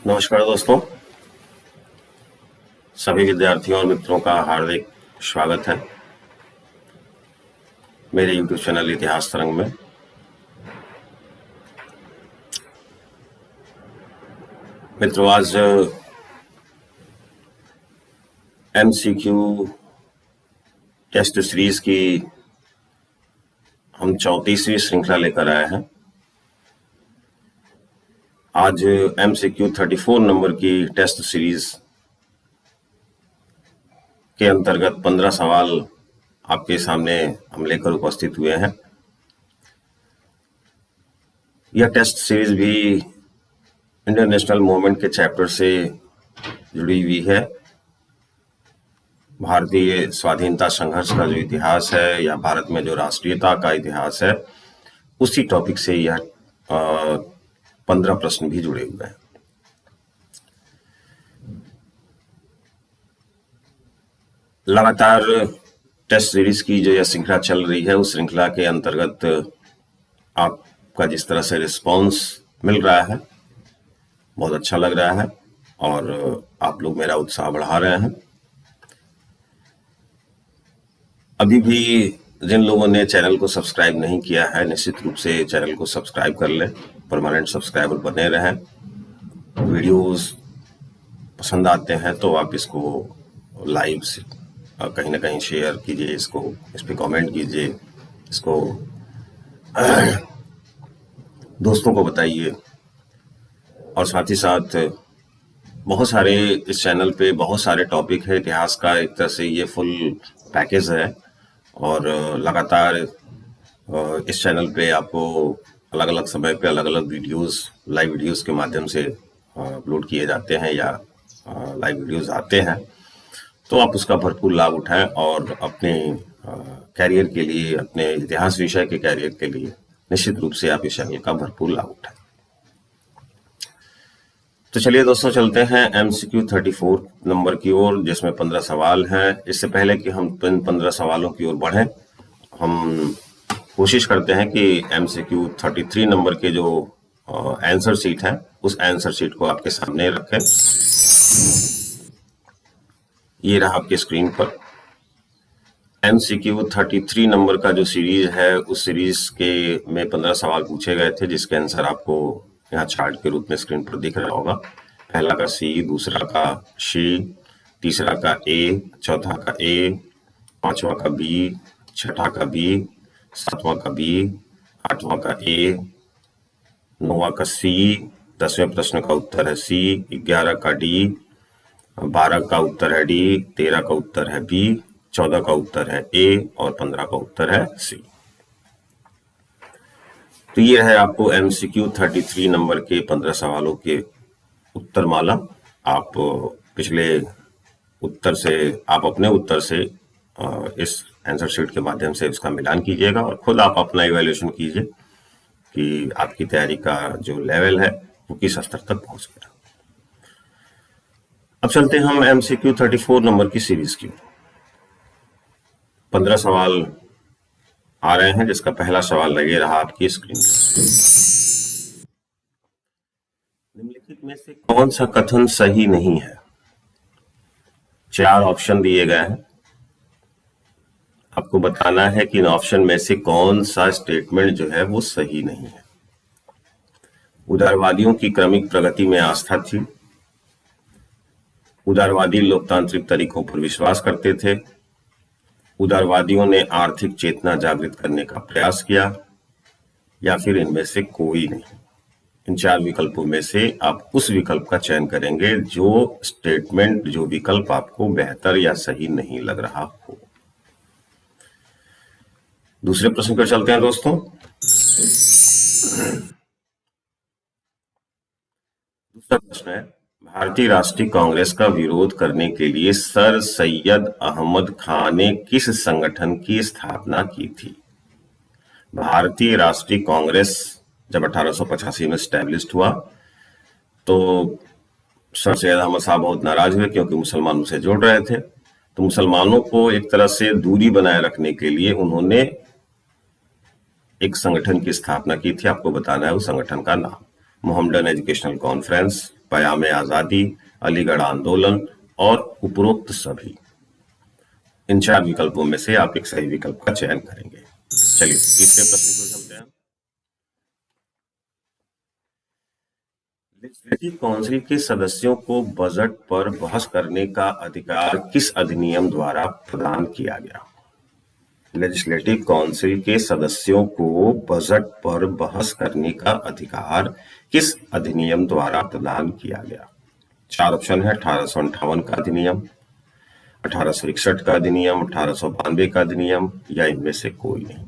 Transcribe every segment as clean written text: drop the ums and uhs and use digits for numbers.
नमस्कार दोस्तों, सभी विद्यार्थियों और मित्रों का हार्दिक स्वागत है मेरे YouTube चैनल इतिहास तरंग में। मित्रों, आज MCQ टेस्ट सीरीज की हम 34वीं श्रृंखला लेकर आए हैं। आज MCQ 34 नंबर की टेस्ट सीरीज के अंतर्गत 15 सवाल आपके सामने हम लेकर उपस्थित हुए हैं। यह टेस्ट सीरीज भी इंडियन नेशनल मूवमेंट के चैप्टर से जुड़ी हुई है। भारतीय स्वाधीनता संघर्ष का जो इतिहास है या भारत में जो राष्ट्रीयता का इतिहास है, उसी टॉपिक से यह 15 प्रश्न भी जुड़े हुए हैं। लगातार टेस्ट सीरीज की जो यह श्रृंखला चल रही है, उस श्रृंखला के अंतर्गत आपका जिस तरह से रिस्पांस मिल रहा है, बहुत अच्छा लग रहा है और आप लोग मेरा उत्साह बढ़ा रहे हैं। अभी भी जिन लोगों ने चैनल को सब्सक्राइब नहीं किया है, निश्चित रूप से चैनल को सब्सक्राइब कर लें, परमानेंट सब्सक्राइबर बने रहें। वीडियोस पसंद आते हैं तो आप इसको लाइव से कहीं ना कहीं शेयर कीजिए, इस पे कमेंट कीजिए, इसको दोस्तों को बताइए। और साथ ही साथ बहुत सारे इस चैनल पे बहुत सारे टॉपिक है इतिहास का, एक तरह से ये फुल पैकेज है और लगातार इस चैनल पे आपको अलग अलग समय पे अलग अलग वीडियोस, लाइव वीडियोस के माध्यम से अपलोड किए जाते हैं या लाइव वीडियोस आते हैं, तो आप उसका भरपूर लाभ उठाएं और अपने कैरियर के लिए, अपने इतिहास विषय के कैरियर के लिए निश्चित रूप से आप इस चैनल का भरपूर लाभ उठाएं। तो चलिए दोस्तों, चलते हैं MCQ 34 नंबर की ओर, जिसमें 15 सवाल हैं। इससे पहले कि हम इन 15 सवालों की ओर बढ़ें, हम कोशिश करते हैं कि MCQ 33 नंबर के जो आंसर शीट है, उस आंसर शीट को आपके सामने रखें। ये रहा आपके स्क्रीन पर। MCQ 33 नंबर का जो सीरीज है, उस सीरीज के में 15 सवाल पूछे गए थे, जिसके आंसर आपको यहाँ चार्ट के रूप में स्क्रीन पर दिख रहा होगा। पहला का C, दूसरा का C, तीसरा का A, चौथा का A, पांचवा का B, छठा का B, सातवां का B, आठवां का A, नौवां का C, 10वें प्रश्न का उत्तर है C, 11 का D, 12 का उत्तर है D, 13 का उत्तर है B, 14 का उत्तर है A और 15 का उत्तर है C। तो ये है आपको MCQ 33 नंबर के 15 सवालों के उत्तर माला। आप पिछले उत्तर से, आप अपने उत्तर से इस आंसर शीट के माध्यम से इसका मिलान कीजिएगा और खुद आप अपना इवैल्यूएशन कीजिए कि आपकी तैयारी का जो लेवल है वो किस स्तर तक पहुंच गया। अब चलते हैं हम MCQ 34 नंबर की सीरीज की। 15 सवाल आ रहे हैं, जिसका पहला सवाल लगे रहा आपकी स्क्रीन पर। निम्नलिखित में से कौन सा कथन सही नहीं है? 4 ऑप्शन दिए गए हैं, आपको बताना है कि इन ऑप्शन में से कौन सा स्टेटमेंट जो है वो सही नहीं है। उदारवादियों की क्रमिक प्रगति में आस्था थी। उदारवादी लोकतांत्रिक तरीकों पर विश्वास करते थे। उदारवादियों ने आर्थिक चेतना जागृत करने का प्रयास किया, या फिर इनमें से कोई नहीं। इन 4 विकल्पों में से आप उस विकल्प का चयन करेंगे जो स्टेटमेंट, जो विकल्प आपको बेहतर या सही नहीं लग रहा हो। दूसरे प्रश्न पर चलते हैं दोस्तों। दूसरा प्रश्न है, भारतीय राष्ट्रीय कांग्रेस का विरोध करने के लिए सर सैयद अहमद खान ने किस संगठन की स्थापना की थी? भारतीय राष्ट्रीय कांग्रेस जब 1885 में स्टैब्लिश्ड हुआ तो सर सैयद अहमद साहब बहुत नाराज हुए, क्योंकि मुसलमानों से जोड़ रहे थे। तो मुसलमानों को एक तरह से दूरी बनाए रखने के लिए उन्होंने एक संगठन की स्थापना की थी। आपको बताना है उस संगठन का नाम। मोहम्मडन एजुकेशनल कॉन्फ्रेंस, पयामे आजादी, अलीगढ़ आंदोलन और उपरोक्त सभी। इन 4 विकल्पों में से आप एक सही विकल्प का चयन करेंगे। चलिए तीसरे प्रश्न को चलते हैं। लेजिस्लेटिव काउंसिल के सदस्यों को बजट पर बहस करने का अधिकार किस अधिनियम द्वारा प्रदान किया गया? लेजिस्लेटिव काउंसिल के सदस्यों को बजट पर बहस करने का अधिकार किस अधिनियम द्वारा प्रदान किया गया? 4 ऑप्शन है 1858 का अधिनियम, 1861 का अधिनियम, 1892 का अधिनियम या इनमें से कोई नहीं।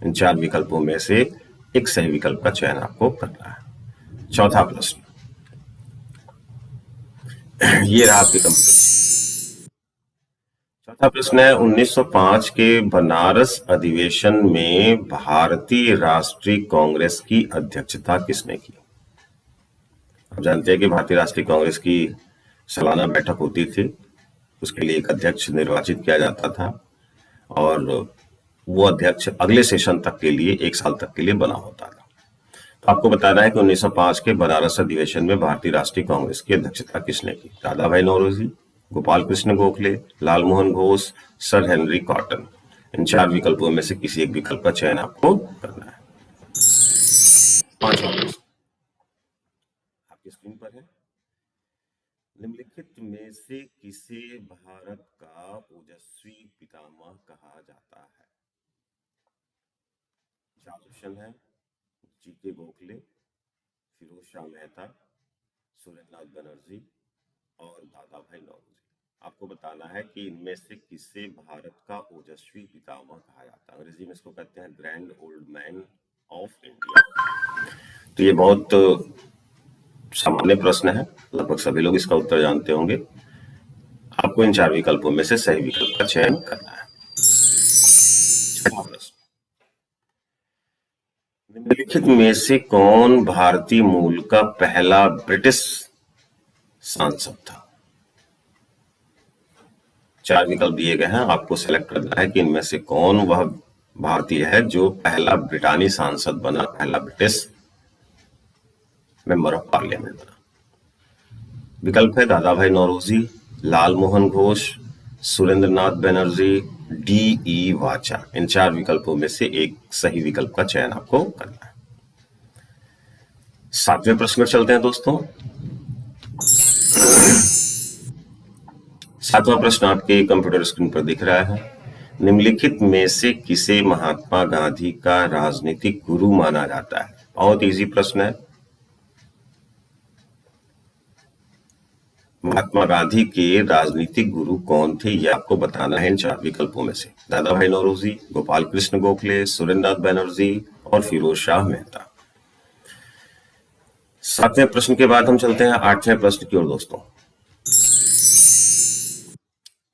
इन 4 विकल्पों में से एक सही विकल्प का चयन आपको करना है। चौथा प्रश्न, ये रहा आपके कंप्यूटर। चौथा प्रश्न है 1905 के बनारस अधिवेशन में भारतीय राष्ट्रीय कांग्रेस की अध्यक्षता किसने की? आप जानते हैं कि भारतीय राष्ट्रीय कांग्रेस की सालाना बैठक होती थी, उसके लिए एक अध्यक्ष निर्वाचित किया जाता था और वो अध्यक्ष अगले सेशन तक के लिए 1 साल तक के लिए बना होता था। तो आपको बताना है कि 1905 के बनारस अधिवेशन में भारतीय राष्ट्रीय कांग्रेस की अध्यक्षता किसने की? Dadabhai Naoroji, Gopal Krishna Gokhale, Lalmohan Ghosh, sir Henry Cotton. इन 4 विकल्पों में से किसी एक विकल्प का चयन आपको करना है। पांचवा प्रश्न आपकी स्क्रीन पर है। निम्नलिखित में से किसे भारत का ओजस्वी पितामह कहा जाता है? 4 ऑप्शन है जी.के. गोखले, फिरोज शाह मेहता, सुरेंद्रनाथ बनर्जी और दादा भाई नौरोजी। आपको बताना है कि इनमें से किसे भारत का ओजस्वी पितामह कहा जाता है। अंग्रेजी में इसको कहते हैं grand old man of India. तो ये बहुत सामान्य प्रश्न है, लगभग सभी लोग इसका उत्तर जानते होंगे। आपको इन 4 विकल्पों में से सही विकल्प का चयन करना है। छठा प्रश्न, निम्नलिखित में से कौन भारतीय मूल का पहला ब्रिटिश सांसद था? 4 विकल्प दिए गए हैं, आपको सेलेक्ट करना है कि इनमें से कौन वह भारतीय है जो पहला ब्रिटानी सांसद बना, पहला ब्रिटिश मेंबर ऑफ पार्लियामेंट बना। विकल्प है दादा भाई नौरोजी, लालमोहन घोष, सुरेंद्रनाथ बनर्जी, डी.ई. वाचा। इन 4 विकल्पों में से एक सही विकल्प का चयन आपको करना है। 7वें प्रश्न पर चलते हैं दोस्तों। 7वां प्रश्न आपके कंप्यूटर स्क्रीन पर दिख रहा है। निम्नलिखित में से किसे महात्मा गांधी का राजनीतिक गुरु माना जाता है? बहुत इजी प्रश्न है। महात्मा गांधी के राजनीतिक गुरु कौन थे, ये आपको बताना है इन 4 विकल्पों में से। दादा भाई नौरोजी, गोपाल कृष्ण गोखले, सुरेंद्रनाथ बनर्जी और फिरोज शाह मेहता। 7वें प्रश्न के बाद हम चलते हैं 8वें प्रश्न की ओर दोस्तों।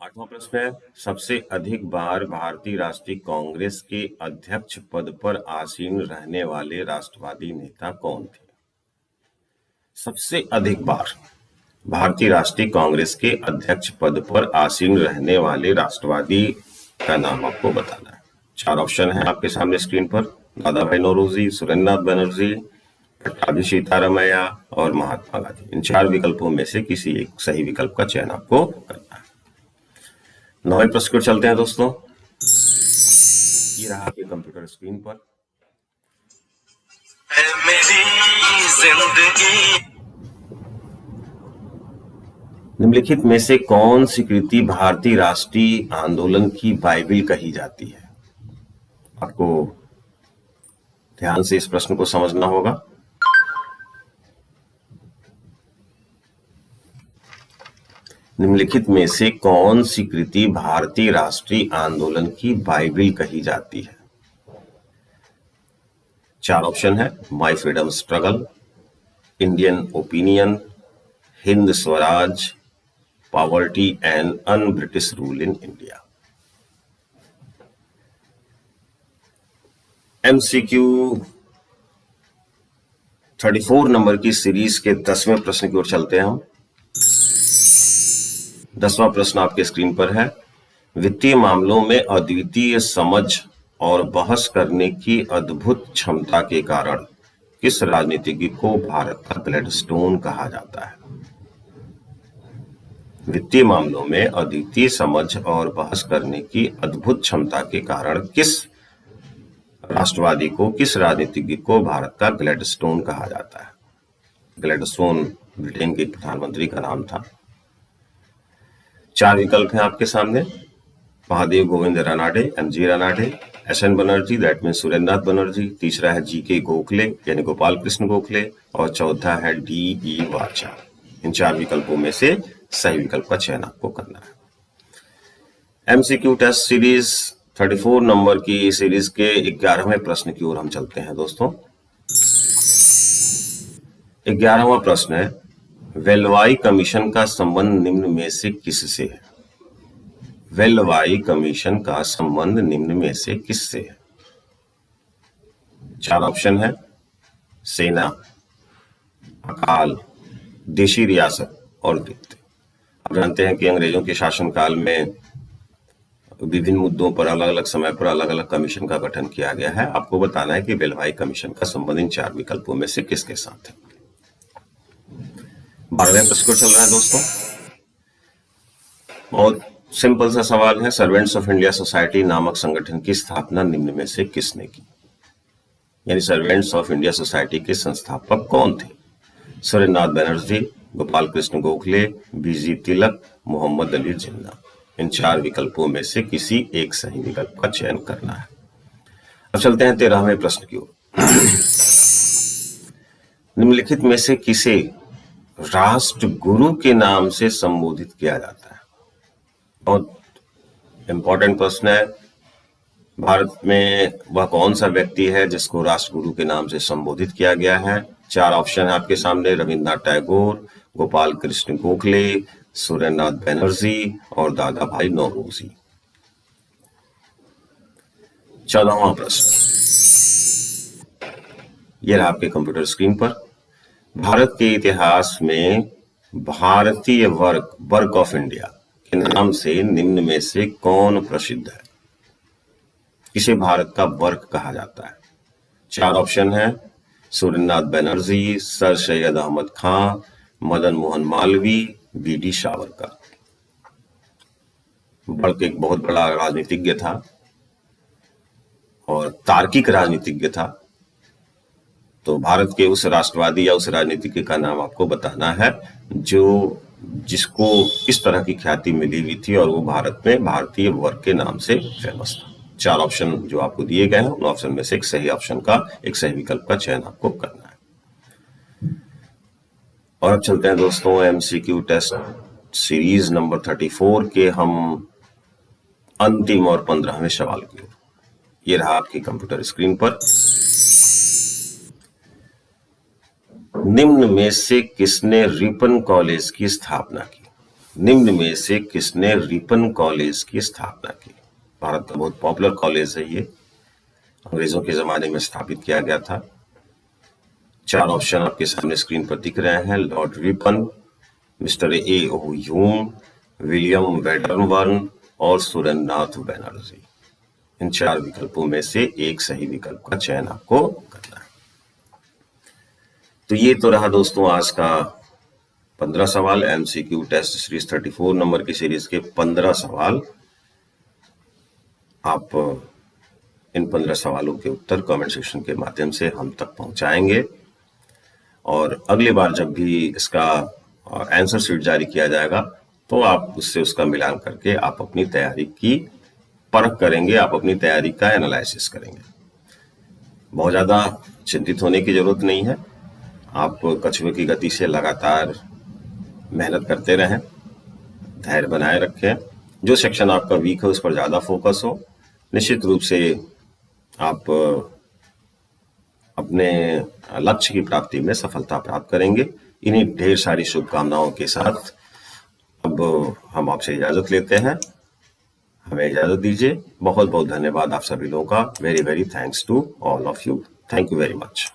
8वां प्रश्न है, सबसे अधिक बार भारतीय राष्ट्रीय कांग्रेस के अध्यक्ष पद पर आसीन रहने वाले राष्ट्रवादी नेता कौन थे? सबसे अधिक बार भारतीय राष्ट्रीय कांग्रेस के अध्यक्ष पद पर आसीन रहने वाले राष्ट्रवादी का नाम आपको बताना है। 4 ऑप्शन है आपके सामने स्क्रीन पर। दादा भाई नौरोजी, सुरेंद्रनाथ बनर्जी, पट्टाभी सीतारामैया और महात्मा गांधी। इन 4 विकल्पों में से किसी एक सही विकल्प का चयन आपको करना है। 9वें प्रश्न पर चलते हैं दोस्तों। ये रहा आपके कंप्यूटर स्क्रीन पर। मेरी जिंदगी निम्नलिखित में से कौन सी कृति भारतीय राष्ट्रीय आंदोलन की बाइबिल कही जाती है? आपको ध्यान से इस प्रश्न को समझना होगा। निम्नलिखित में से कौन सी कृति भारतीय राष्ट्रीय आंदोलन की बाइबिल कही जाती है? 4 ऑप्शन है my freedom struggle, Indian opinion, Hind Swaraj, poverty and un British rule in India. MCQ 34 number की सीरीज के 10वें प्रश्न की ओर चलते हैं हम। 10वां प्रश्न आपके स्क्रीन पर है। वित्तीय मामलों में अद्वितीय समझ और बहस करने की अद्भुत क्षमता के कारण किस राजनीतिज्ञ को भारत का ग्लैडस्टोन कहा जाता है? वित्तीय मामलों में अद्वितीय समझ और बहस करने की अद्भुत क्षमता के कारण किस राष्ट्रवादी को, किस राजनीतिज्ञ को भारत का ग्लैडस्टोन कहा जाता है? ग्लैडस्टोन ब्रिटेन के प्रधानमंत्री का नाम था। 4 विकल्प हैं आपके सामने। Mahadev Govind Ranade, MG Ranade, SN Banerjee that mean Surendra Nath Banerjee, तीसरा है जीके गोखले यानी गोपाल कृष्ण गोखले, और चौथा है डी.ई. वाचा। इन 4 विकल्पों में से सही विकल्प का चयन आपको करना है। एमसीक्यू टेस्ट सीरीज 34 नंबर की सीरीज के 11वें प्रश्न की ओर हम चलते हैं दोस्तों। 11वां प्रश्न है, वेल्वाई कमीशन का संबंध निम्न में से किससे है? वेल्वाई कमीशन का संबंध निम्न में से किससे है? 4 ऑप्शन है, सेना, अकाल, देशी रियासत और वित्त। आप जानते हैं कि अंग्रेजों के शासनकाल में विभिन्न मुद्दों पर अलग अलग समय पर अलग अलग कमीशन का गठन किया गया है। आपको बताना है कि वेल्वाई कमीशन का संबंध इन 4 विकल्पों में से किसके साथ है। 12वें प्रश्न चल रहा है दोस्तों। बहुत सिंपल सा सवाल है, सर्वेंट्स ऑफ इंडिया सोसाइटी नामक संगठन की स्थापना निम्न में से किसने की? यानी सर्वेंट्स ऑफ इंडिया सोसाइटी के संस्थापक कौन थे? सुरेंद्र नाथ बनर्जी, गोपाल कृष्ण गोखले, बीजी तिलक, मोहम्मद अली जिन्ना। इन 4 विकल्पों में से किसी एक सही विकल्प का चयन करना है। अब चलते हैं 13वें प्रश्न की ओर। निम्नलिखित में से किसे राष्ट्रगुरु के नाम से संबोधित किया जाता है? बहुत इंपॉर्टेंट प्रश्न है। भारत में वह कौन सा व्यक्ति है जिसको राष्ट्रगुरु के नाम से संबोधित किया गया है? 4 ऑप्शन है आपके सामने, रविन्द्रनाथ टैगोर, गोपाल कृष्ण गोखले, सुरेंद्र नाथ बनर्जी और दादा भाई नौरोजी। 14वां प्रश्न, यह रहा आपके कंप्यूटर स्क्रीन पर। भारत के इतिहास में भारतीय वर्क ऑफ इंडिया के नाम से निम्न में से कौन प्रसिद्ध है? इसे भारत का वर्क कहा जाता है। 4 ऑप्शन है, सुरेंद्र नाथ बनर्जी, सर सैयद अहमद खां, मदन मोहन मालवीय, बी.डी. सावरकर। वर्क एक बहुत बड़ा राजनीतिज्ञ था और तार्किक राजनीतिज्ञ था। तो भारत के उस राष्ट्रवादी या उस राजनीतिज्ञ का नाम आपको बताना है जिसको इस तरह की ख्याति मिली हुई थी और वो भारत में भारतीय वर्ग के नाम से फेमस था। 4 ऑप्शन जो आपको दिए गए हैं उन ऑप्शन में से एक सही विकल्प का चयन आपको करना है। और अब चलते हैं दोस्तों एमसीक्यू टेस्ट सीरीज नंबर 34 के हम अंतिम और 15वें सवाल की ओर। ये रहा आपकी कंप्यूटर स्क्रीन पर। निम्न में से किसने रिपन कॉलेज की स्थापना की? निम्न में से किसने रिपन कॉलेज की स्थापना की? भारत का बहुत पॉपुलर कॉलेज है ये, अंग्रेजों के जमाने में स्थापित किया गया था। 4 ऑप्शन आपके सामने स्क्रीन पर दिख रहे हैं, Lord Ripon, mister A.O. Hume, William Wedderburn और सुरेंद्र नाथ बनर्जी। इन 4 विकल्पों में से एक सही विकल्प का चयन आपको करना है। तो ये तो रहा दोस्तों आज का 15 सवाल, एमसीक्यू टेस्ट सीरीज 34 नंबर की सीरीज के 15 सवाल। आप इन 15 सवालों के उत्तर कमेंट सेक्शन के माध्यम से हम तक पहुंचाएंगे और अगली बार जब भी इसका आंसर शीट जारी किया जाएगा तो आप उसका मिलान करके आप अपनी तैयारी की परख करेंगे, आप अपनी तैयारी का एनालिसिस करेंगे। बहुत ज़्यादा चिंतित होने की जरूरत नहीं है। आप कछुए की गति से लगातार मेहनत करते रहें, धैर्य बनाए रखें। जो सेक्शन आपका वीक है उस पर ज़्यादा फोकस हो। निश्चित रूप से आप अपने लक्ष्य की प्राप्ति में सफलता प्राप्त करेंगे। इन्हीं ढेर सारी शुभकामनाओं के साथ अब हम आपसे इजाज़त लेते हैं। हमें इजाज़त दीजिए। बहुत बहुत धन्यवाद आप सभी लोगों का। Very very thanks to all of you. Thank you very much.